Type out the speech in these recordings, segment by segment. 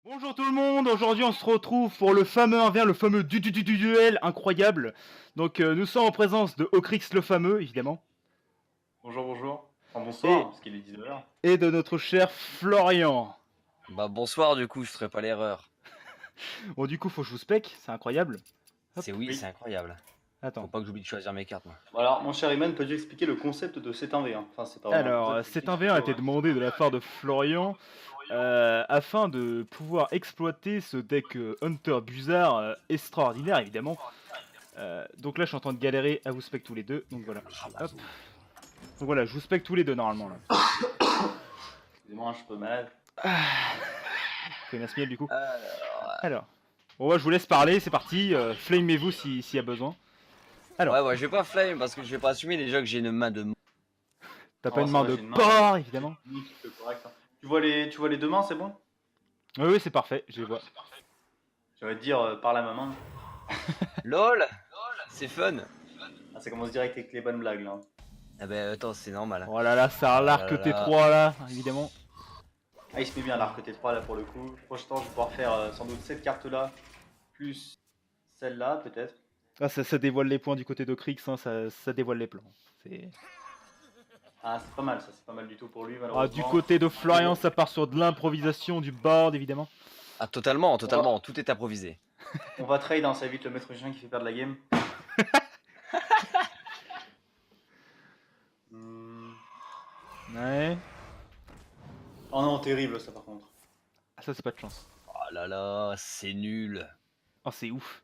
Bonjour tout le monde, aujourd'hui on se retrouve pour le fameux 1v1, le fameux duel incroyable. Donc nous sommes en présence de Ocrix le fameux, évidemment, Bonjour, bonjour. Enfin, bonsoir, et, parce qu'il est 19h. et de notre cher Florian. Bah bonsoir du coup, je ferai pas l'erreur. Bon du coup faut que je vous spec, c'est incroyable. Hop. Oui, Oui. c'est incroyable. Faut Attends. pas que j'oublie de choisir mes cartes moi. Alors, mon cher Iman, peux-tu expliquer le concept de cet 1v1? Enfin, c'est pas vraiment un Alors concept, cet c'est 1v1 a été plutôt, demandé de la part de Florian afin de pouvoir exploiter ce deck Hunter Buzard extraordinaire évidemment. Donc là je suis en train de galérer à vous spec tous les deux, donc voilà. Hop. Donc voilà, je vous spec tous les deux normalement là. Excusez-moi, je suis un peu malade. Faut une miel du coup. Alors, Alors. Bon ouais, je vous laisse parler, c'est parti. Flamez-vous s'il y a besoin. Alors, ouais, je vais pas flame parce que je vais pas assumer déjà que j'ai une main de. t'as pas Oh, une ça main va, de j'ai une main. porc évidemment. C'est correct, hein. Tu vois les deux mains, c'est bon? Oui, oui, c'est parfait, je les vois. J'allais te dire par la main. LOL. C'est fun. Ah, ça commence direct avec les bonnes blagues là. Ah bah attends, c'est normal. Oh là là, ça a l'arc là là. T3 là, évidemment. Ah, il se met bien l'arc T3 là pour le coup. Prochain temps, je vais pouvoir faire sans doute cette carte là, plus celle-là peut-être. Ah, ça dévoile les points du côté d'Ocrix, hein, ça dévoile les plans. Ah, c'est pas mal ça, c'est pas mal du tout pour lui Ah, malheureusement. du côté de Florian, ça part sur de l'improvisation du board évidemment. Ah totalement, totalement, tout est improvisé. On va trade, hein, ça évite le maître chien qui fait perdre la game. Ouais. Oh non, terrible ça par contre. Ah, ça c'est pas de chance. Oh là là, c'est nul. Oh, c'est ouf.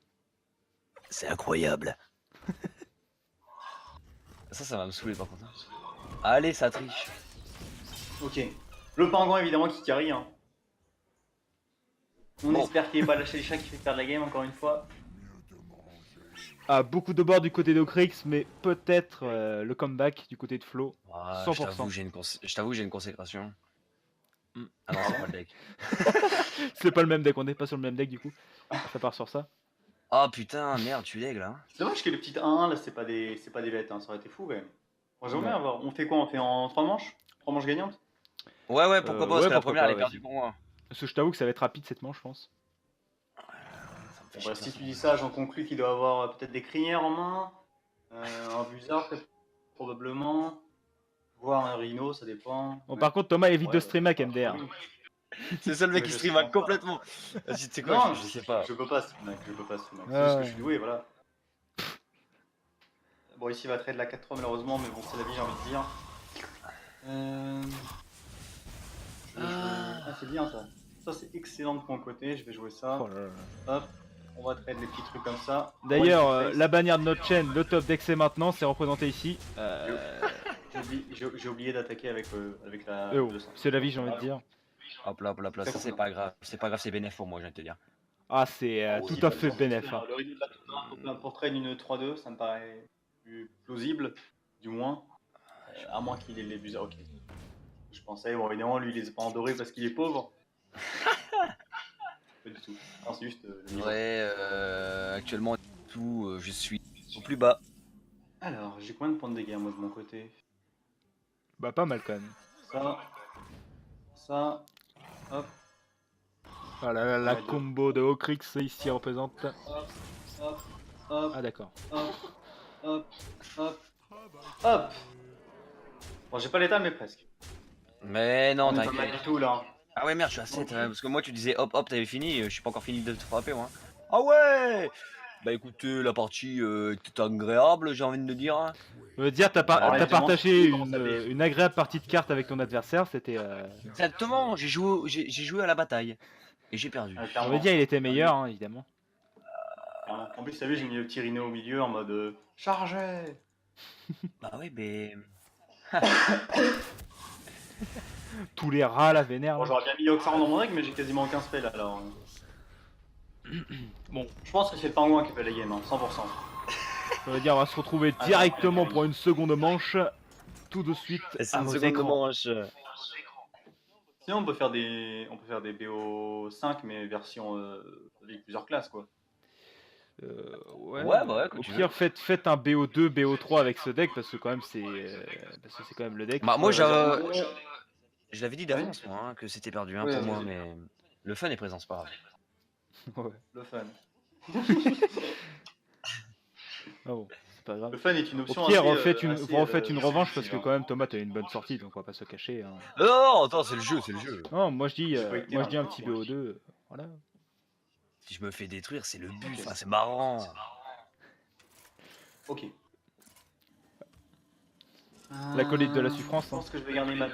C'est incroyable. Ça va me saouler par contre. Allez, ça triche. Ok. Le pingouin évidemment qui carry. Hein. On Bon. espère qu'il n'est pas lâché les chats qui fait perdre la game encore une fois. Ah, beaucoup de board du côté d'Ocrix, mais peut-être le comeback du côté de Flo. Ah, 100%. je t'avoue, j'ai une consécration. Ah non, c'est pas le deck. C'est pas le même deck, on n'est pas sur le même deck du coup. Ça part sur ça. Oh putain, merde, tu l'aigle là. C'est dommage que les petites 1-1 là, c'est pas des bêtes, hein. Ça aurait été fou quand même. Moi j'aimerais Ouais. avoir. On fait quoi? On fait en 3 manches? 3 manches gagnantes? Ouais, pourquoi pas, parce ouais, que la pourquoi première pas, elle est vas-y. perdue pour moi. Parce que je t'avoue que ça va être rapide cette manche, je pense. Ça me fait Bon, chier bah, de si faire tu ça. dis ça, j'en conclus qu'il doit avoir peut-être des crinières en main, un Buzard probablement, voire un Rhino, ça dépend. Bon, Ouais. par contre, Thomas évite Ouais, de streamac MDR. C'est le seul mec Mais qui je stream sais pas. complètement. Vas-y, tu sais quoi, Non, je sais pas. je peux pas ce mec, je peux pas ce mec. C'est Ah juste que ouais. je suis doué, voilà. Bon, ici il va trade la 4-3 malheureusement, mais bon, c'est la vie, j'ai envie de dire. Ah, c'est bien ça. Ça, c'est excellent de mon côté, je vais jouer ça. Oh là là. Hop, on va trade les petits trucs comme ça. D'ailleurs, Ouais, la bannière de notre chaîne, le top deck c'est maintenant, c'est représenté ici. j'ai oublié d'attaquer avec la. Oh, 200. c'est la vie, j'ai envie de dire. Hop là, ça c'est pas grave. C'est pas grave, c'est bénéf pour moi, je viens de te dire. Ah, c'est tout à fait bénéf. Hein. Le Rhino de la pour trade une 3-2, ça me paraît plus plausible, du moins. À moins qu'il ait les Buzards, ok. Je pensais, bon, évidemment, lui il les a pas endorés parce qu'il est pauvre. Pas du tout. Non, c'est juste le niveau. Ouais, actuellement, tout, je suis au plus bas. Alors, j'ai combien de points de dégâts moi de mon côté? Bah, pas mal quand même. Ça, hop, Ah là là, la Ouais, deux. combo de Ocrix ici représente. hop, hop, Ah, d'accord. hop, hop. Bon, j'ai pas l'état, mais presque. Mais non, On est pas t'inquiète. mal du tout là. Ah ouais, merde, je suis à 7, parce que moi tu disais hop, t'avais fini, je suis pas encore fini de te frapper moi. Ah ouais. Bah écoutez, la partie était agréable, j'ai envie de te dire. Hein. Je veux dire, t'as Alors, t'as évidemment, partagé comment ça fait une agréable partie de cartes avec ton adversaire, c'était. Exactement, j'ai joué à la bataille. Et j'ai perdu. Ah, Je clairement. veux dire, il était meilleur, hein, évidemment. En plus, t'as vu, j'ai mis le petit Rhino au milieu en mode chargez. Bah oui, mais. Tous les rats, la vénère. Bon, Là. j'aurais bien mis Oxaron dans mon deck, mais j'ai quasiment aucun spell alors. Bon. Je pense que c'est le pingouin qui fait la game, hein, 100%. Je veux dire, on va se retrouver directement pour une seconde manche. Tout de suite. C'est à une vos seconde écrans. manche. Sinon, on peut faire des BO5, mais version avec plusieurs classes quoi. Ouais, Ouais, bah ouais, quand au tu pire, faites un BO2, BO3 avec ce deck parce que quand même c'est quand même le deck. Bah moi Ouais, je l'avais dit Ouais. d'avance moi, hein, que c'était perdu hein, Ouais, pour moi, vas-y. mais. Le fun est présent, c'est pas grave. Ouais. Le fun. Ah bon, c'est pas grave. Le fun est une Au option pire, assez, refaites une revanche parce subjective, que hein. quand même Thomas t'as eu une bonne sortie donc on va pas se cacher. Hein. Non, non, attends, c'est le jeu, c'est le jeu. Non, moi je dis, J'ai pas été un petit BO2, voilà. Si je me fais détruire, c'est le but, enfin, c'est marrant. Ok. L'acolyte de la souffrance, Je hein. pense que je vais garder ma.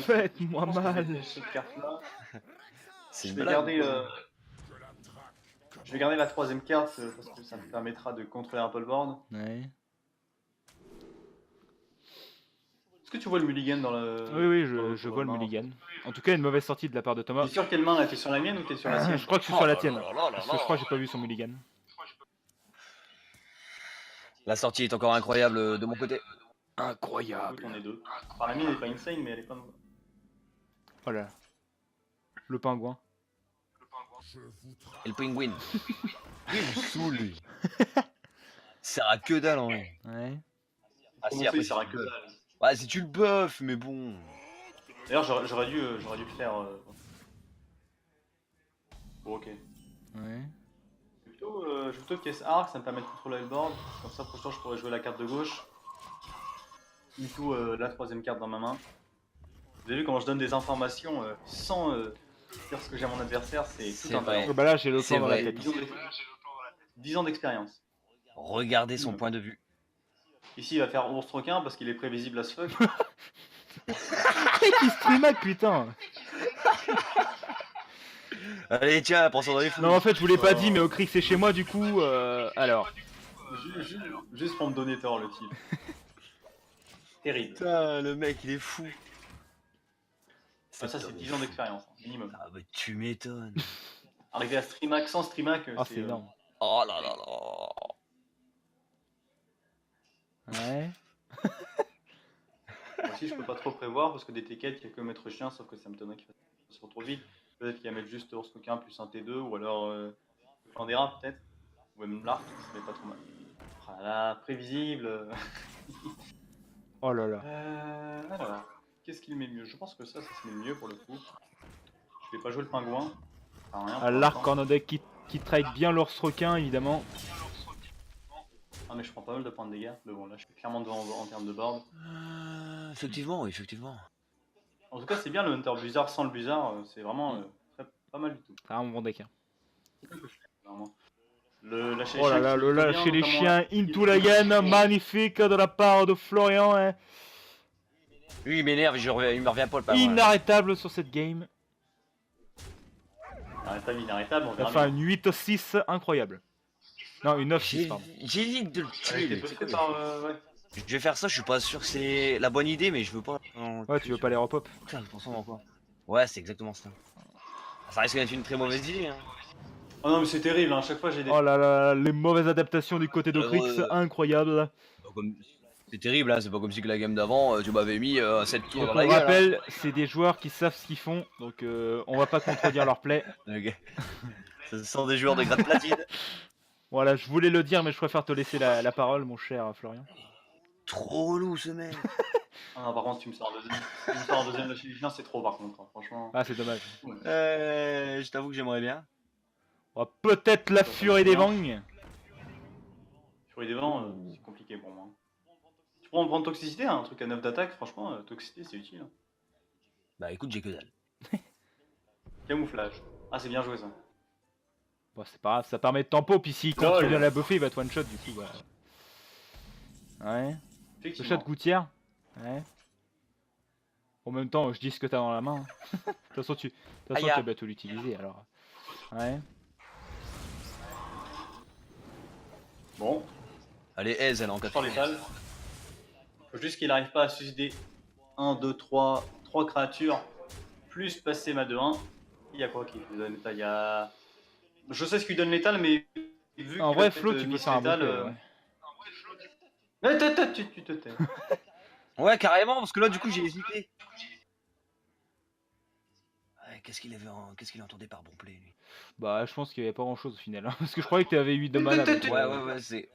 Faites-moi mal. Cette carte-là. C'est Je une vais blague. garder. Je vais garder la troisième carte parce que ça me permettra de contrôler un peu le board. Ouais. Est-ce que tu vois le mulligan dans le. Oui, dans je vois le main, mulligan. En tout cas, une mauvaise sortie de la part de Thomas. T'es sûr quelle main là? T'es sur la mienne ou t'es sur la sienne? Je crois que je suis Oh sur la là tienne. là là là Parce que là. je crois que j'ai pas vu son mulligan. La sortie est encore incroyable de mon côté. Incroyable. On est deux. Enfin, la mienne n'est pas insane, mais elle est pas. Oh là là. Le pingouin. Et le pingouin. Il me saoule, lui. Ça sert à que dalle en vrai. Ouais. Ah Comment si, ça, après, il sert à si que tu le dalle. buffes. Ouais, si tu le buffes, mais bon. D'ailleurs, j'aurais dû le faire. Bon, ok. Ouais. Je vais plutôt caisse arc, ça me permet de contrôler le board. Comme ça, prochain, je pourrais jouer la carte de gauche. Into la troisième carte dans ma main. Vous avez vu comment je donne des informations sans dire ce que j'ai à mon adversaire, c'est C'est tout un vrai. talent. Bah là, j'ai le C'est plan dans la vrai. tête. 10 ans d'expérience. Regardez son point de vue. Ici, il va faire ours requin parce qu'il est prévisible as fuck. Qui streamac, putain. Allez, tiens, prends ça dans les fous. Non, en fait, je vous l'ai pas dit, mais Ocrix c'est chez moi, du coup, alors. Juste pour me donner tort, le type. Terrible. Putain, le mec, il est fou. Ah, ça, c'est 10 ans d'expérience, hein, minimum. Ah bah tu m'étonnes. Arriver à streamac sans streamac, Ah, c'est énorme. Oh là là là. Ouais. Moi aussi, je peux pas trop prévoir parce que des T4, il y a que maître chien, sauf que ça me donnerait qu'il fasse trop vite. Peut-être qu'il va mettre juste ours requin plus un T2 ou alors Clandera peut-être. Ou même l'arc, ça serait pas trop mal. Ah là, prévisible. Oh là là. Alors, qu'est-ce qu'il met mieux? Je pense que ça se met mieux pour le coup. Je vais pas jouer le pingouin. Enfin, rien, À pour l'arc l'instant. en deck qui trade bien l'ours requin, évidemment. Ah, mais je prends pas mal de points de dégâts. Mais bon, là, je suis clairement devant en termes de board. Effectivement, effectivement. En tout cas, c'est bien le Hunter Blizzard sans le Blizzard. C'est vraiment pas mal du tout. C'est un bon deck. Hein. Vraiment. Le lâcher Oh là là, le lâcher les chiens into la gaine, magnifique de la part de Florian. Hein. Lui, il m'énerve, il me revient pas le pas. Inarrêtable sur cette game. Inarrêtable, on Il a verra fait bien. une 8-6 incroyable. Non, une 9-6, pardon. J'hésite de le tuer. T'es poussé par, ouais. Je vais faire ça, je suis pas sûr que c'est la bonne idée, mais je veux pas. Ouais, tu veux pas les repop. Putain, je pense en quoi. Ouais, c'est exactement ça. Ça risque d'être une très mauvaise idée. Hein. Oh non, mais c'est terrible, hein. À chaque fois j'ai des. Oh là là, les mauvaises adaptations du côté d'Ocrix, incroyable. C'est terrible, hein. C'est pas comme si que la game d'avant, tu m'avais mis 7 tours Donc dans la on gueule. rappelle, c'est des joueurs qui savent ce qu'ils font, donc on va pas contredire leur play. Ok. Ce sont des joueurs de grade platine. Voilà, je voulais le dire, mais je préfère te laisser la parole, mon cher Florian. Trop relou ce mec. Ah non, par contre, tu me sors en deuxième. Tu me sors en deuxième lâcher les chiens, c'est trop par contre, hein, franchement. Ah, c'est dommage. Je t'avoue que j'aimerais bien. On va peut-être la furie des Vangs. Furie des vents, c'est compliqué pour moi. Tu prends prendre toxicité, hein, un truc à 9 d'attaque, franchement, toxicité c'est utile. Hein. Bah écoute, j'ai que dalle. Camouflage. Ah, c'est bien joué ça. Bon, c'est pas grave, ça permet de tempo, puis s'il continue à la buffer, il va te one shot du coup. Bah... Ouais. Le chat Effectivement. de gouttière. Ouais. En même temps, je dis ce que t'as dans la main. hein. De toute façon, tu vas bientôt l'utiliser alors. Ouais. Bon, Allez, aise, elle est en sort 4. létal. Faut juste qu'il arrive pas à susciter 1, 2, 3 créatures, plus passer ma 2-1. Il y a quoi qui lui donne létal? Il y a. Je sais ce qui lui donne létal, mais vu En qu'il vrai, va Flo, peut-être tu peux miss faire un létal, bon play, ouais. Mais tu te tais. Ouais, carrément, parce que là, du coup, j'ai hésité. Ouais, qu'est-ce qu'il entendait par bon play, lui? Bah, je pense qu'il y avait pas grand chose au final. Hein, parce que je croyais que tu avais 8 de mana. donc, Ouais, c'est.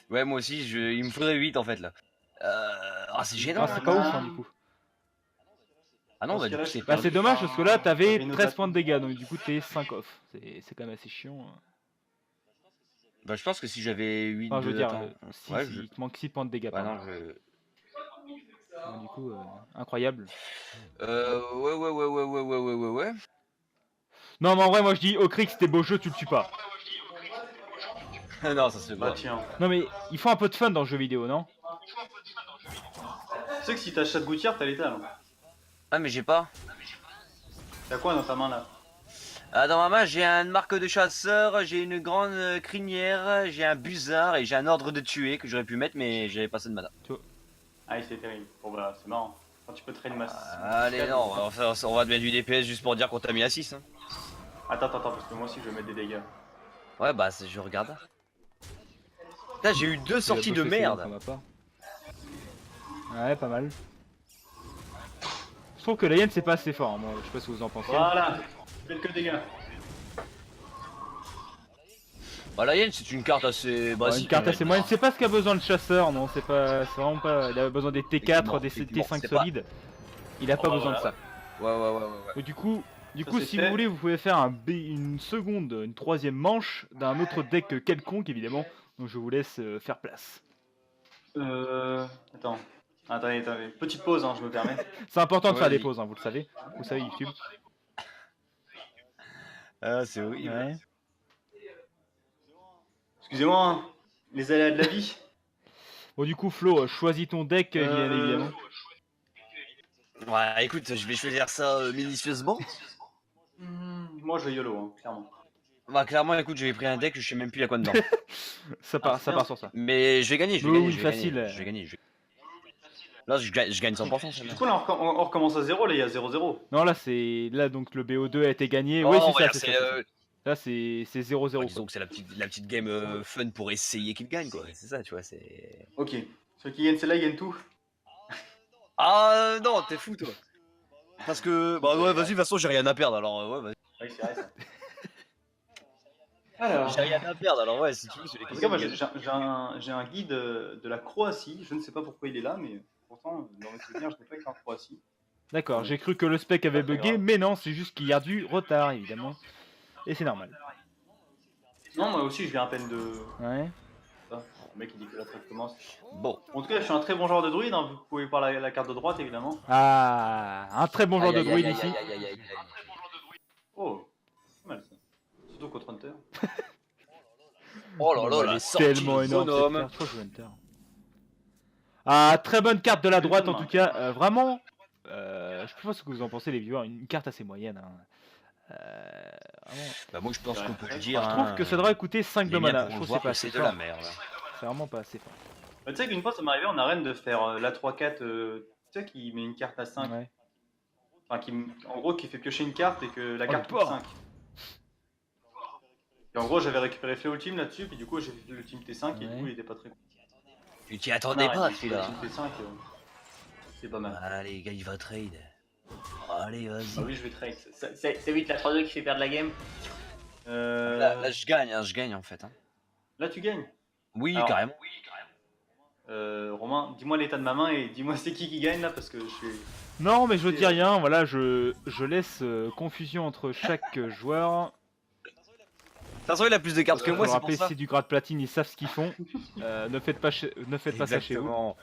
Ouais, moi aussi, il me faudrait 8 en fait là. Ah, c'est gênant. Ah, c'est pas ouf hein, du coup. Ah non, Dans ce bah du coup cas-là, c'est je- Bah, pas. c'est dommage parce que là, t'avais Rhino 13 points Datum. de dégâts, donc du coup, t'es 5 off. C'est quand même assez chiant. Bah je pense que si j'avais 8 Enfin, je veux de. dire, Attends. Ouais, il te manque 6 points de dégâts, Bah pardon. non, je. Donc, du coup, incroyable. Ouais. Non, mais en vrai, moi je dis, Ocrix, c'était beau jeu, tu le tues pas. Non, ça se Bah voit. tiens. Non, mais il faut un peu de fun dans le jeu vidéo, non? Tu sais que si t'achètes gouttière, t'as l'étal. Hein. Ah, mais j'ai pas. T'as quoi dans ta main là? Ah, dans ma main, j'ai une marque de chasseur, j'ai une grande crinière, j'ai un busard et j'ai un ordre de tuer que j'aurais pu mettre, mais j'avais pas assez de mana. Ah, c'est terrible. Bon bah, c'est marrant. Quand tu peux traîner ma. Allez, non, on va te mettre du DPS juste pour dire qu'on t'a mis à 6. Hein. Attends, parce que moi aussi je vais mettre des dégâts. Ouais, bah, je regarde. Putain, j'ai eu 2 sorties de merde. Ouais, pas mal. Je trouve que la Yen c'est pas assez fort, hein, moi, je sais pas ce que vous en pensez. Voilà, quelques dégâts. Bah, la hyène, c'est une carte assez Ouais, basique. une carte hein, assez moyenne, c'est pas ce qu'a besoin le chasseur, non, c'est vraiment pas. Il a besoin des T4, Effectivement, des effectivement, T5 c'est pas- solides. Il a pas Oh, besoin voilà. de ça. Ouais. Et du coup, Ça, c'est si fait. vous voulez, vous pouvez faire une seconde, une troisième manche d'un autre deck quelconque, évidemment. Donc je vous laisse faire place. Attends. Attendez. Petite pause, hein, je me permets. C'est important de faire des Vas-y. pauses, hein, vous le savez. Vous savez, YouTube. Ah, c'est horrible. Ouais. Excusez-moi, hein, les aléas de la vie. Bon, du coup, Flo, choisis ton deck, bien évidemment. Ouais, écoute, je vais choisir ça minutieusement. Moi je vais YOLO, hein, clairement. Bah, clairement, écoute, j'avais pris un deck, je sais même plus il y a quoi dedans. Ça Ah, c'est part bien. sur ça. Mais je vais gagner, Oui, facile. je vais gagner. Là, je gagne 100%, c'est Du bien. coup, là, on recommence à 0, là, il y a 0-0. Non, là, donc le BO2 a été gagné. Oh, Oui, on c'est va ça, dire, c'est c'est, ça. C'est ça. Là, c'est 0-0. Bon, disons que c'est la petite game fun pour essayer qu'il gagne, quoi. C'est ça, tu vois, c'est... Ok. Ceux qui gagnent celle-là, ils gagnent tout. Ah non, t'es fou, toi. Parce que... Bah ouais, vas-y, de toute façon, j'ai rien à perdre, alors ouais, vas-y. Oui, c'est vrai ça. Alors. J'ai rien à perdre, alors ouais, si tu veux, c'est les En tout cas, moi j'ai un guide de la Croatie. Je ne sais pas pourquoi il est là, mais pourtant, dans mes souvenirs, je n'ai pas été en Croatie. D'accord, j'ai cru que le spec avait Pas très bugué, grave. mais non, c'est juste qu'il y a du retard, évidemment. Et c'est normal. Non, moi aussi, je viens à peine de. Ouais. Ah, le mec, il dit que la traite commence. Bon. En tout cas, je suis un très bon joueur de druide. Hein. Vous pouvez voir la carte de droite, évidemment. Ah, un très bon joueur de druide ici. Oh, pas mal ça. Surtout contre Hunter. Oh là Bon, là, bah, elle la est sortie tellement du énorme cette bonhomme. carte. Faut jouer Hunter. Ah, très bonne carte de la Une droite bonne en main. tout cas. Vraiment, je sais pas ce que vous en pensez les viewers. Une carte assez moyenne. Hein. Vraiment. Bah moi, je pense Ouais. qu'on peut le Je dire, Je trouve que ça devrait coûter 5 de les miens mana. pourront Je trouve que voir c'est pas que assez c'est de la fort. merde. C'est vraiment pas assez fort. Bah, tu sais qu'une fois, ça m'est arrivé en arène de faire la 3-4. Tu sais, qui met une carte à 5. Ouais. Enfin, en gros, qui fait piocher une carte et que la Oh, carte le coûte porc. 5. Et en gros, j'avais récupéré Fléau Ultime là-dessus, puis du coup, j'ai fait le team T5 et du Ouais. coup, il était pas très cool. Tu t'y attendais pas, Le celui-là. team T5, c'est pas mal. Allez, gars, il va trade. Allez, Ah vas-y. oui, je vais trade. C'est vite la 3-2 qui fait perdre la game. Là, je gagne en fait. Hein. Là, tu gagnes. Oui, Alors, carrément. Romain, dis-moi l'état de ma main et dis-moi c'est qui gagne là parce que je suis. Non, mais je dis rien. Voilà, je laisse confusion entre chaque joueur. De toute façon, il a plus de cartes que Faut moi, le c'est pour rappeler, ça. c'est du grade platine, ils savent ce qu'ils font. Ne faites pas ça chez vous. Exactement.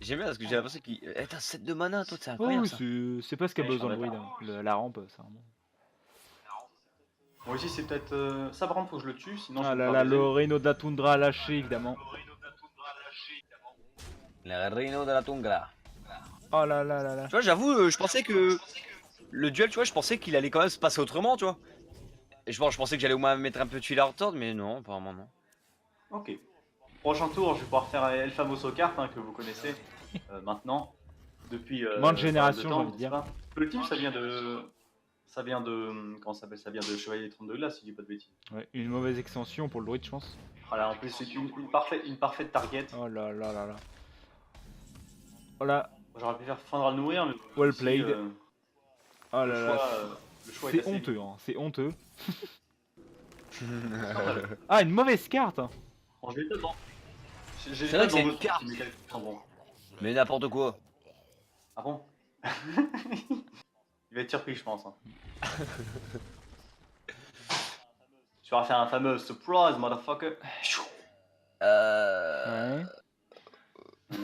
J'aime bien parce que j'ai l'impression qu'il. Eh, t'as 7 de mana, toi, c'est Oh, incroyable. oui, Ça. c'est pas ce qu'a Ouais, besoin de j'en ai druide. Hein. La rampe, c'est vraiment. Moi aussi, c'est peut-être. Ça, par contre, faut que je le tue, sinon Ah je vais là me là, faire baiser. le Rhino de la Toundra lâché évidemment. Le Reino de la Tungra. Oh là là là là. Tu vois, j'avoue, je pensais que. Le duel, tu vois, je pensais qu'il allait quand même se passer autrement, tu vois. Et je pensais que j'allais au moins mettre un peu de fil à retordre, mais non, apparemment non. Ok. Prochain tour, je vais pouvoir faire El Famoso Carte que vous connaissez maintenant. Depuis. Moins de pas mal génération, temps, j'ai envie de dire. n'est-ce pas Le team, ça vient de. Ça vient de. Comment ça s'appelle? Ça vient de Chevalier des 32 glaces, si je dis pas de bêtises. Ouais, une mauvaise extension pour le druide, je pense. Voilà, en plus, c'est une parfaite target. Oh là là là là. Oh là, J'aurais pu faire feindre à le nourrir, mais. well aussi, played. Oh là le là. choix, le choix est C'est assez honteux, vite. hein, c'est honteux. Ah, une mauvaise carte. Bon, je vais être bon. C'est vrai que c'est une carte. Bon. Mais n'importe quoi. Ah bon? Il va être surpris, je pense. Hein. Tu vas faire un fameux surprise, motherfucker. Euh... Ouais.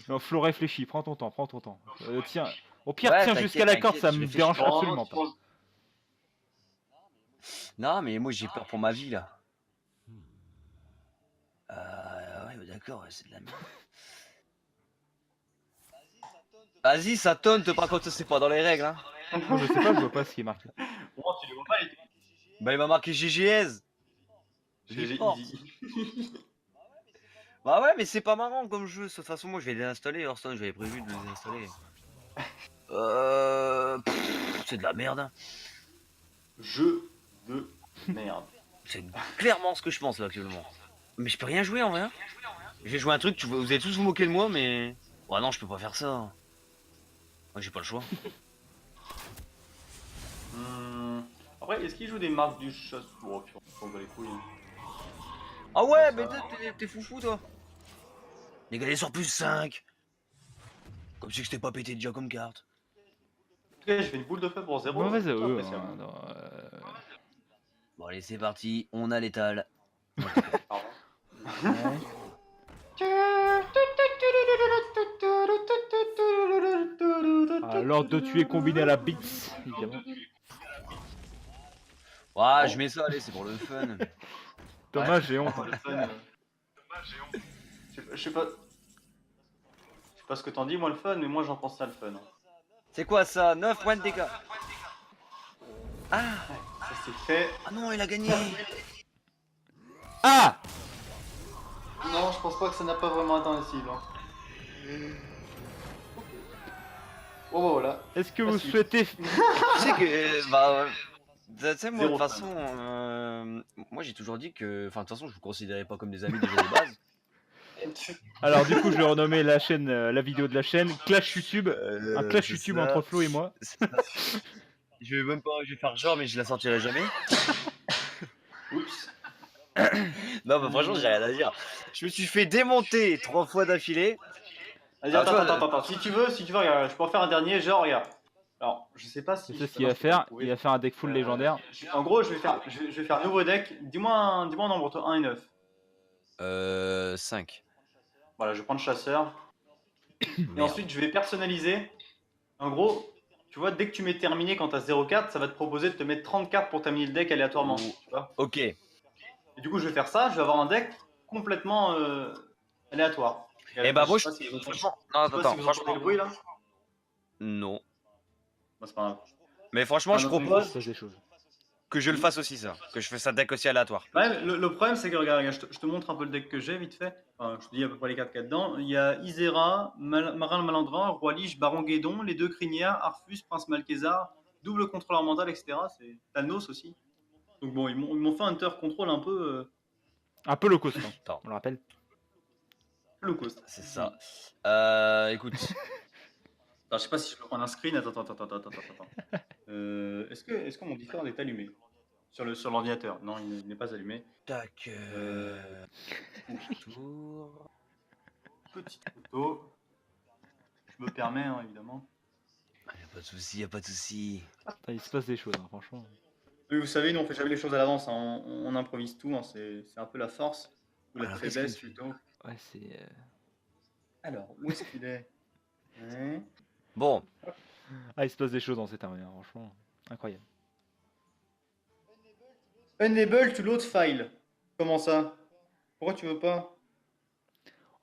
Non, Flo, réfléchis, prends ton temps, prends ton temps. Tiens, au pire, Ouais, tiens t'inquiète, jusqu'à la corde, t'inquiète, ça je me réfléchis. dérange absolument pas. Non, mais moi j'ai peur pour ma vie là. Ouais, d'accord, ouais, c'est de la merde. Vas-y, ça tonne, par contre, c'est pas dans les règles. Hein. Non, je sais pas, je vois pas ce qui est marqué. Comment tu les vois pas, les Bah, il m'a marqué GGS. GG Report. Easy. Bah ouais, mais c'est pas marrant comme jeu. De toute façon, moi je vais les désinstaller. Hearthstone, j'avais prévu de les désinstaller. C'est de la merde. Hein. Jeu de merde. C'est clairement ce que je pense là actuellement. Mais je peux rien jouer en vrai. Hein. Je vais jouer un truc, vous allez tous vous moquer de moi, mais. Ouais, non, je peux pas faire ça. Moi j'ai pas le choix. Après, est-ce qu'il joue des marques du chasse? Oh, puis on va les couilles. Ah ouais, Ça mais va. t'es foufou toi. Les gars, sur plus 5. Comme si je t'ai pas pété déjà comme carte. En tout cas, je fais une boule de feu pour 0. Mauvaise à Putain, eux. impressionnant. Non, Bon, allez, c'est parti. On a l'étal. Pardon. ouais. L'ordre de tuer combiné à la Beats, évidemment. Ouais, je mets ça, allez, c'est pour le fun. Dommage, j'ai honte. Pour le fun. Je sais pas. Je sais pas ce que t'en dis, moi, le fun, mais moi, j'en pense ça, le fun. C'est quoi ça? 9 points de dégâts. Ah! Ça c'est fait. Ah non, il a gagné. Ah! Non, je pense pas que ça n'a pas vraiment atteint la cible. Hein. Oh, bah, voilà. Est-ce que vous Facile. souhaitez... Tu sais que, bah, tu sais, moi, de Zéro toute fan. façon, moi j'ai toujours dit que, enfin, de toute façon, je vous considérais pas comme des amis déjà de base. Alors du coup, je vais renommer la chaîne, la vidéo de la chaîne, Clash YouTube. Un clash C'est YouTube ça. entre Flo et moi. C'est ça. Je vais même pas, je vais faire genre, mais je la sortirai jamais. Oups. Non, bah franchement, j'ai rien à dire. Je me suis fait démonter 3 fois d'affilée. Vas-y, Ah, attends, toi, attends. Si tu veux, regarde, je peux en faire un dernier, genre, regarde. Alors, je sais pas si. C'est je ce sais qu'il pas va si je peux le faire. trouver. Il va faire un deck full légendaire. En gros, je vais faire un nouveau deck. Dis-moi un nombre entre 1 et 9. 5. Voilà, je vais prendre chasseur. Et ensuite, je vais personnaliser. En gros, tu vois, dès que tu mets terminé quand t'as 0 cartes, ça va te proposer de te mettre 30 cartes pour terminer le deck aléatoirement. Ouh. Tu vois. Ok. Et du coup, je vais faire ça. Je vais avoir un deck complètement aléatoire. Et bah, moi, je sais pas si vous entendez- franchement, non, je sais pas attends, si vous entendez franchement, le bruit là. non. Bon, c'est pas grave. Mais franchement, Ah, je non, propose Ça, c'est des choses. que je le fasse aussi, ça. Que je fasse un deck aussi aléatoire. Ouais, mais le problème, c'est que regarde, je te montre un peu le deck que j'ai vite fait. Enfin, je te dis à peu près les cartes qu'il y a dedans. Il y a Isera, Marin le Malandrin, Roi Liche, Baron Guédon, les deux crinières, Arfus, Prince Malkézar, double contrôleur mental, etc. C'est Thanos aussi. Donc bon, ils m'ont fait un Hunter Control un peu Un peu low cost, hein, Attends, on le rappelle. low cost. c'est ça. Écoute. Alors, je sais pas si je peux prendre un screen. Attends. Est-ce que mon différent est allumé sur l'ordinateur? Non, il n'est pas allumé. Tac. Tour. Petite photo. Je me permets, hein, évidemment. Y'a pas de souci, y'a pas de souci. Putain, il se passe des choses, hein, franchement. Oui, vous savez, nous on fait jamais les choses à l'avance, hein. On improvise tout, hein. C'est un peu la force ou la Alors, faiblesse qu'est-ce que- plutôt. Ouais, c'est... Alors, où est-ce qu'il est? Ouais. Bon, Ah, il se passe des choses dans cette armée, hein, franchement. Incroyable. Enable to load file. Comment ça? Pourquoi tu veux pas?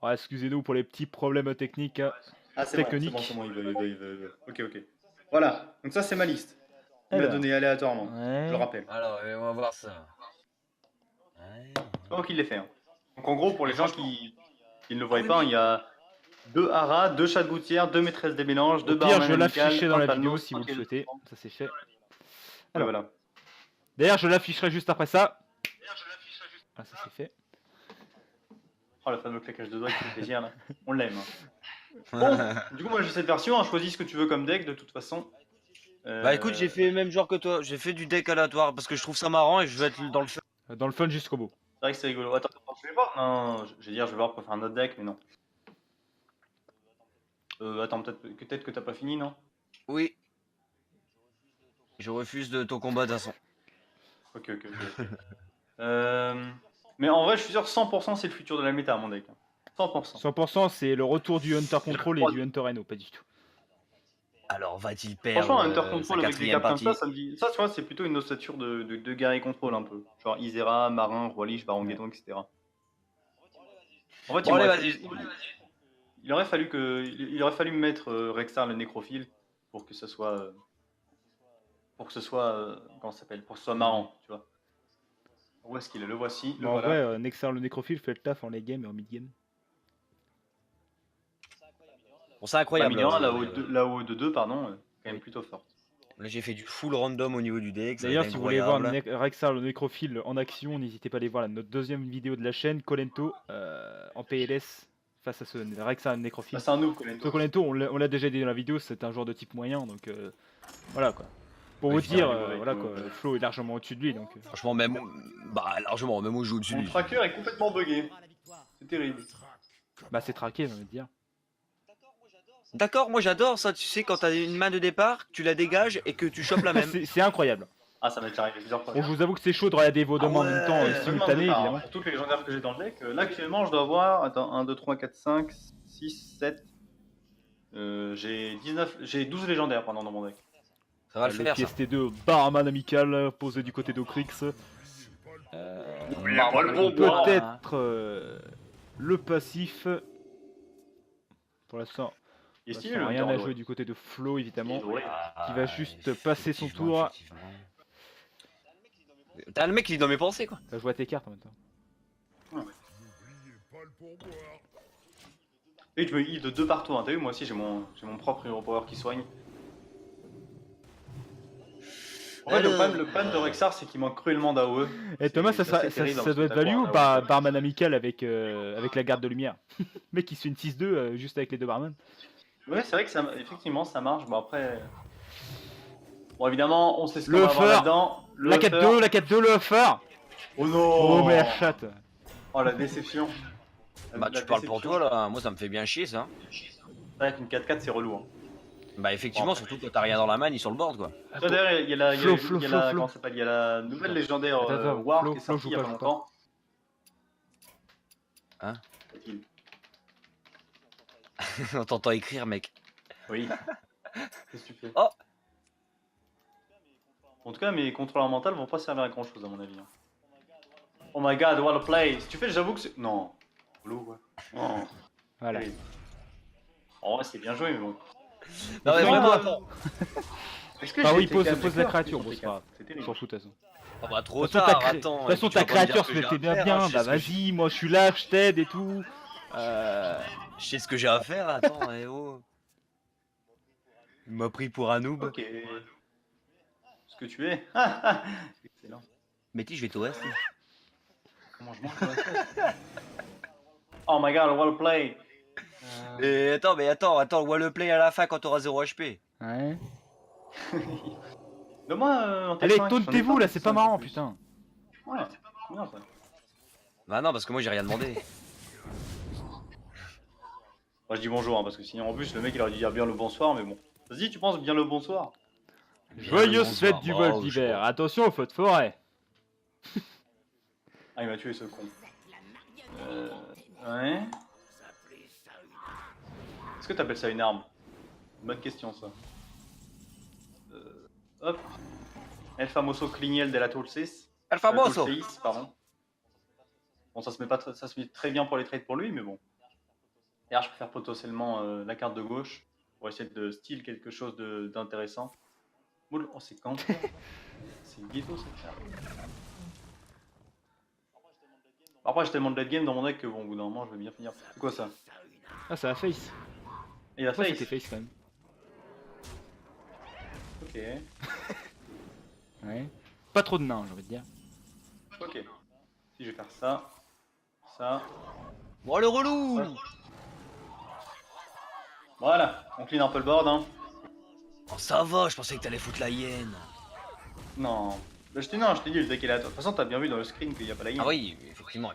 Oh, excusez-nous pour les petits problèmes techniques. Hein. Ah, c'est bon, Technique. il veut. Ok. Voilà, donc ça c'est ma liste. Il m'a Alors. donné aléatoirement, Ouais. je le rappelle. alors, on va voir ça. Ouais. C'est pas moi qui l'ai fait. Hein. Donc en gros, pour les gens qui ne le voient pas, il y a 2 haras, 2 chats de gouttière, 2 maîtresses des mélanges, 2 Au pire, barman je amical, l'afficherai dans un la Thanos, vidéo si un vous le Kaiser. souhaitez. Ça, c'est fait. Ouais, Alors. voilà. D'ailleurs, je l'afficherai juste après ça. Ah, ça, c'est fait. Oh, le fameux claquage de doigts qui fait plaisir là. On l'aime. Hein. Bon, du coup, moi j'ai cette version. Hein. Choisis ce que tu veux comme deck de toute façon. Bah écoute, j'ai fait le même genre que toi. J'ai fait du deck aléatoire parce que je trouve ça marrant et je veux être dans le fun. Dans le fun jusqu'au bout. C'est vrai que c'est rigolo. Attends, je vais voir. Non, je vais dire, je vais voir pour faire un autre deck, mais non. Attends, peut-être que t'as pas fini, non? Oui. Je refuse de ton combat de toute façon. Ok. Mais en vrai, je suis sûr 100% c'est le futur de la méta, mon deck. 100%. 100% c'est le retour du Hunter Control et du Hunter NO, pas du tout. Alors va-t-il Franchement, perdre Hunter sa Control avec des quatrième cartes comme partie? ça me dit. Ça, tu vois, c'est plutôt une ossature de guerrier contrôle un peu. Genre Isera, Marin, Roi Lich, Baron Guédon, etc. En fait, Bon allez vas-y. il aurait fallu me mettre Rexar le nécrophile pour que ce soit. Comment ça s'appelle? Pour que ce soit marrant, tu vois. Où est-ce qu'il est? Le voici, le Bon, en voilà. vrai, Nexar le nécrophile fait le taf en late game et en mid game. Bon c'est Bah, incroyable. Mignon, là-haut de 2, pardon, quand même Oui. plutôt forte. Là j'ai fait du full random au niveau du deck, ça va D'ailleurs, être si vous voulez voir incroyable. Rexar le nécrophile en action, n'hésitez pas à aller voir notre deuxième vidéo de la chaîne, Colento en PLS face à ce Rexar le nécrophile. Bah, c'est un noob, Ce Colento, on l'a déjà dit dans la vidéo, c'est un joueur de type moyen, donc voilà quoi. Pour Oui, vous putain, dire, avec voilà quoi, Flo est largement au-dessus de lui, donc. Franchement même bah largement même où je joue au-dessus de Mon lui. tracker est complètement buggé. C'est terrible. Bah c'est traqué, j'ai envie de dire. D'accord, moi j'adore ça, tu sais quand t'as une main de départ, tu la dégages et que tu chopes la même. C'est incroyable. Ah, ça m'est déjà arrivé plusieurs fois. Bon, je vous avoue que c'est chaud de regarder vos demandes en même temps ouais, Pas de simultané, départ, hein. évidemment. Pour toutes les légendaires que j'ai dans le deck, là actuellement je dois avoir. Attends, 1, 2, 3, 4, 5, 6, 7. J'ai 12 légendaires pendant dans mon deck. Ça va le Le faire ça. PST2 Barman amical posé du côté d'Ocrix. Peut-être le passif. Pour l'instant, Il est pour stylé l'instant, le rien à Hunter, jouer ouais. du côté de Flo évidemment. Il est doué. Qui va juste passer son tour. Effectivement. T'as le mec qui est dans mes pensées quoi. Ça joue à tes cartes en même temps. Et je me heal de 2 par tour, hein. T'as vu, moi aussi j'ai mon propre hero power qui soigne. En fait, le problème de Rexar, c'est qu'il manque cruellement d'AOE. Et Thomas, ça, c'est terrible, ça parce doit que être t'as value quoi, ou un pas AOE? Barman amical avec la garde de lumière? Mec qui se fait une 6-2 juste avec les deux barman. Ouais, c'est vrai que ça, effectivement ça marche. Bon, après. Bon, évidemment, on sait ce qu'on Le va avoir Huffer. là-dedans. Le La Huffer. 4-2, la 4-2, le Huffer. Oh non. Oh mais la chatte. Oh la déception. Bah tu parles pour toi là, moi ça me fait bien chier ça. Avec une 4-4, c'est relou. Hein. Bah effectivement, surtout quand t'as rien dans la main ni sur le board quoi. Ça, d'ailleurs, il y a la, Flo, comment ça s'appelle, il y a la nouvelle légendaire Attends, War Flo, qui est Flo sortie joue il y a pas, pas joue pas. longtemps. Hein? Fait-il. On t'entend écrire mec. Oui. Qu'est-ce que tu fais? Oh. En tout cas, mes contrôleurs mentaux vont pas servir à grand chose à mon avis. Hein. Oh my god, what a play! Si tu fais, j'avoue que c'est. Non. Relou, quoi. Non. Voilà. Terrible. En vrai, c'est bien joué, mais bon. Non mais Non, vraiment non. attends. Est-ce que Ah j'ai oui, été pose calme, la d'accord, créature, c'est bon c'est pas grave. C'est On terrible. s'en fout de toute façon. Ah bah trop De toute tard, façon, attends. de toute façon, ta créature se mettait bien, bah vas-y, moi je suis là, je t'aide et tout. Je sais ce que j'ai à faire, attends, eh oh. Il m'a pris pour un noob. Ok. Ce que tu es. Excellent. Mais je vais t'OS. Comment je mange la tête? Oh my god, what a play! Et attends, mais attends, wall le play à la fin quand t'auras 0 HP. Ouais. Donne-moi un Allez, T5, tauntez-vous j'en ai là, pas, c'est pas T5 marrant en plus. putain. Ouais, c'est bien ça. Bah non, parce que moi j'ai rien demandé. Moi je dis bonjour, hein, parce que sinon en plus le mec il aurait dû dire bien le bonsoir, mais bon. Vas-y, tu penses bien le bonsoir? Joyeuse fête du vol Oh, d'hiver. Attention aux feux de forêt. Ah, il m'a tué ce con. Ouais. Est-ce que t'appelles ça une arme? Bonne question ça. Hop. El famoso clignel de la Tulsis. El famoso. Tulsis, pardon. Bon, ça se met très bien pour les trades pour lui, mais bon. D'ailleurs, je préfère potentiellement la carte de gauche pour essayer de style quelque chose d'intéressant. Oh, c'est quand? C'est ghetto cette carte. Après, j'ai tellement de late game dans mon deck que bon, au bout d'un moment, je vais bien finir. C'est quoi ça? Ah, ça a face. Et la Ouais, face. c'était face quand même. Ok. Ouais. Pas trop de nains, j'ai envie de dire. Ok. Si je vais faire ça. Ça. Bon, le relou. Ouais. Voilà. On clean un peu le board, hein. Oh, ça va, je pensais que t'allais foutre la hyène. Non. Bah, je t'ai dit, le deck est là. De toute façon, t'as bien vu dans le screen qu'il n'y a pas la hyène. Ah oui, effectivement.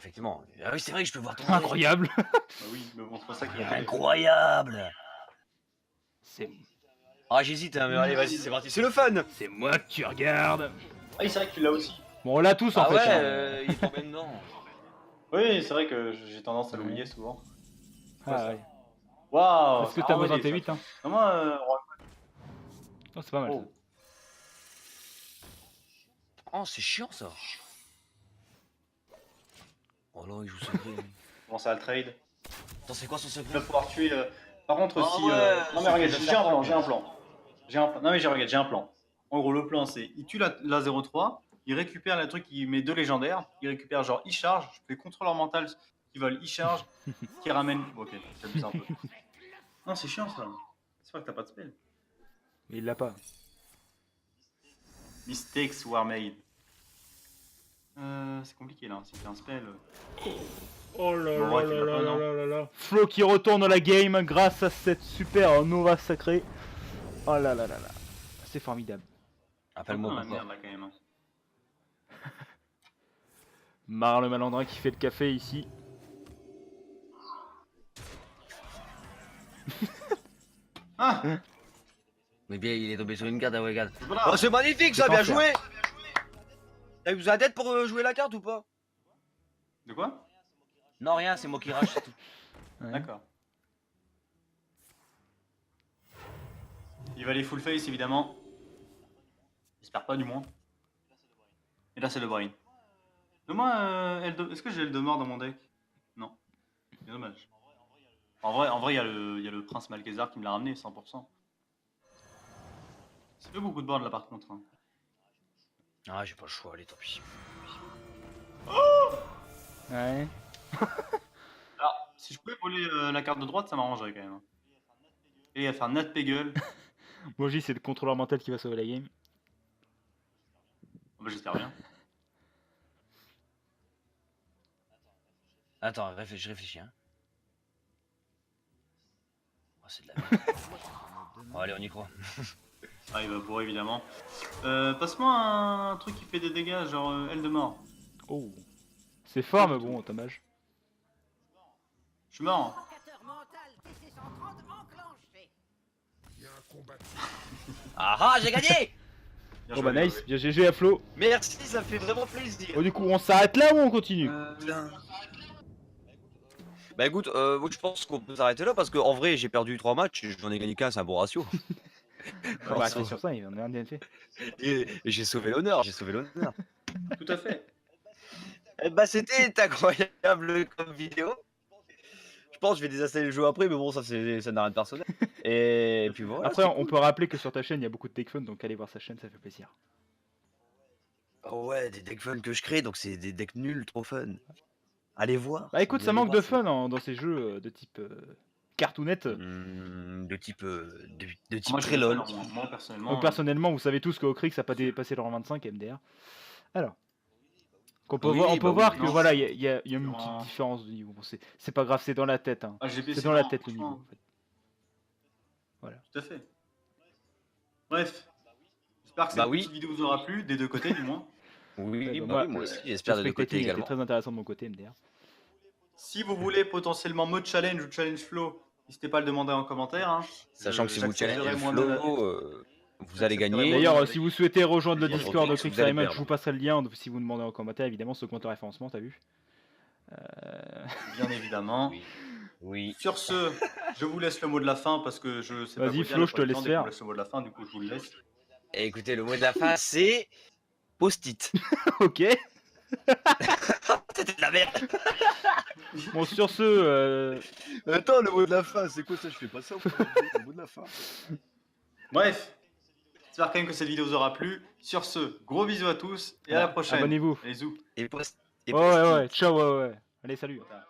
Ah oui, c'est vrai que je peux voir ton Incroyable. Bah oui, mais bon, c'est pas ça qui va t'aider. Incroyable. C'est Ah, j'hésite, hein, mais allez, vas-y, c'est parti. C'est le fun. moi que tu regardes. Ah oui, c'est vrai que tu l'as aussi. Bon, on l'a tous en Ah fait. ouais, hein. il est tombé dedans. Oui, c'est vrai que j'ai tendance à Ouais. l'oublier souvent. Ah, ouais. Waouh. Est-ce que c'est t'as vraiment besoin validé, T8 ça. hein? Non, moi, Oh, c'est pas mal. Ça. oh. Oh, c'est chiant ça. Oh là, il joue secret. Comment ça, le trade? Attends, c'est quoi son Tu secret? vas pouvoir tuer. Par contre, Ah si. ouais, Non, mais c'est regarde, que j'ai un plan, serpent. j'ai un plan. Non, mais regarde, j'ai un plan. En gros, le plan, c'est il tue la 0-3, il récupère le truc, il met 2 légendaires, il récupère genre e-charge, je fais contrôleur mental qui veulent e-charge, qui ramène. Bon, ok, j'abuse un peu. Non, c'est chiant ça. C'est vrai que t'as pas de spell. Mais il l'a pas. Mistakes were made. C'est compliqué là, si t'as un spell. Oh là Bon, ouais, tu l'as pas, non. là. Flo qui retourne dans la game grâce à cette super Nova sacrée. Oh là là là là. C'est formidable. Appelle-moi la pourquoi. merde là quand même. Mar le malandrin qui fait le café ici. Ah, Mais bien, il est tombé sur une carte, ah ouais, regarde. voilà. Oh, c'est magnifique ça, C'est bien parfait. joué. T'as eu besoin d'aide pour jouer la carte ou pas? De quoi? Non, rien, c'est moi qui rage, c'est tout. Ouais. D'accord. Il va aller full face évidemment. J'espère pas du moins. Et là c'est le brain. Mais moi, est-ce que j'ai Eldemort dans mon deck? Non. C'est dommage. En vrai, il y a le prince Malkézar qui me l'a ramené 100%. Ça fait beaucoup de board là par contre. Hein. Ah, j'ai pas le choix, allez, tant pis. Ouais. Alors, si je pouvais voler la carte de droite, ça m'arrangerait quand même. Hein. Et il va faire Nat Peggle. Moi je dis c'est le contrôleur mental qui va sauver la game. Oh, bah, j'espère bien. Attends, je réfléchis, hein. Oh, c'est de la merde. Oh, allez, on y croit. Ah, il va bourrer évidemment. Passe-moi un truc qui fait des dégâts, genre Eldemort. Oh. C'est fort mais bon, dommage. Je suis mort. Provocateur mental TC130 enclenché. Ah ah, j'ai gagné. Bien Oh joué, bah bien nice, joué. bien GG à Flo. Merci, ça fait vraiment plaisir. Oh du coup on s'arrête là ou on continue? Bah écoute, moi je pense qu'on peut s'arrêter là parce qu'en vrai j'ai perdu 3 matchs, j'en ai gagné qu'un, c'est un bon ratio. Bah c'est sur ça, il en a bien fait. Et j'ai sauvé l'honneur, j'ai sauvé l'honneur. Tout à fait. Eh bah c'était incroyable comme vidéo. Je pense que je vais désinstaller le jeu après, mais bon ça n'a rien de personnel. Et puis voilà. Après c'est on cool. peut rappeler que sur ta chaîne il y a beaucoup de tech fun donc allez voir sa chaîne, ça fait plaisir. Oh ouais, des decks fun que je crée, donc c'est des decks nuls, trop fun. Allez voir. Bah écoute, Vous ça allez manque voir, de c'est- fun dans ces jeux de type cartoonette. De type, de type Moi, très j'ai lol. le fun, moi personnellement. Donc personnellement, vous savez tous que Ocrix a pas dépassé leur 25 MDR. Alors, on peut Oui, voir, bah oui, que non. voilà, il y a une Non. petite différence de niveau. Bon, c'est pas grave, c'est dans la tête. Hein. AGP, C'est dans la bon, tête le niveau. franchement. En fait. Voilà. Tout à fait. Bref. J'espère que cette Bah oui. petite vidéo vous aura plu, des deux côtés du moins. Oui, Ouais, bah, bah moi, oui, moi le- aussi, j'espère de Le deux côtés spectating était également. très intéressant de mon côté MDR. Si vous voulez potentiellement mode challenge ou challenge flow, n'hésitez pas à le demander en commentaire. Hein. Sachant que si vous j'accepterai challengez le moi-même la- flow, vous allez J'accepterai gagner. moi-même. D'ailleurs, si vous souhaitez rejoindre le Contre Discord de Ocrix, Ocrix vous allez Simon, je perdre. vous passerai le lien si vous demandez en commentaire, évidemment, ce compte de référencement, t'as vu Bien évidemment. Oui. Oui. Sur ce, je vous laisse le mot de la fin parce que je sais pas. Vas-y, vous dire, Flo, la je te plupart du laisse temps, dès qu'on faire. me laisse le mot de la fin, du coup, je vous le laisse. Et écoutez, le mot de la fin, c'est post-it. Ok. C'était de la merde. Bon, sur ce, Attends, le mot de la fin, c'est quoi ça? Je fais pas ça. Le mot de la fin. Bref, j'espère quand même que cette vidéo vous aura plu. Sur ce, gros bisous à tous et à la prochaine. abonnez-vous. Allez, zou. Et post. Ouais, ouais, ouais. Ciao, ouais, ouais. Allez, salut. Voilà.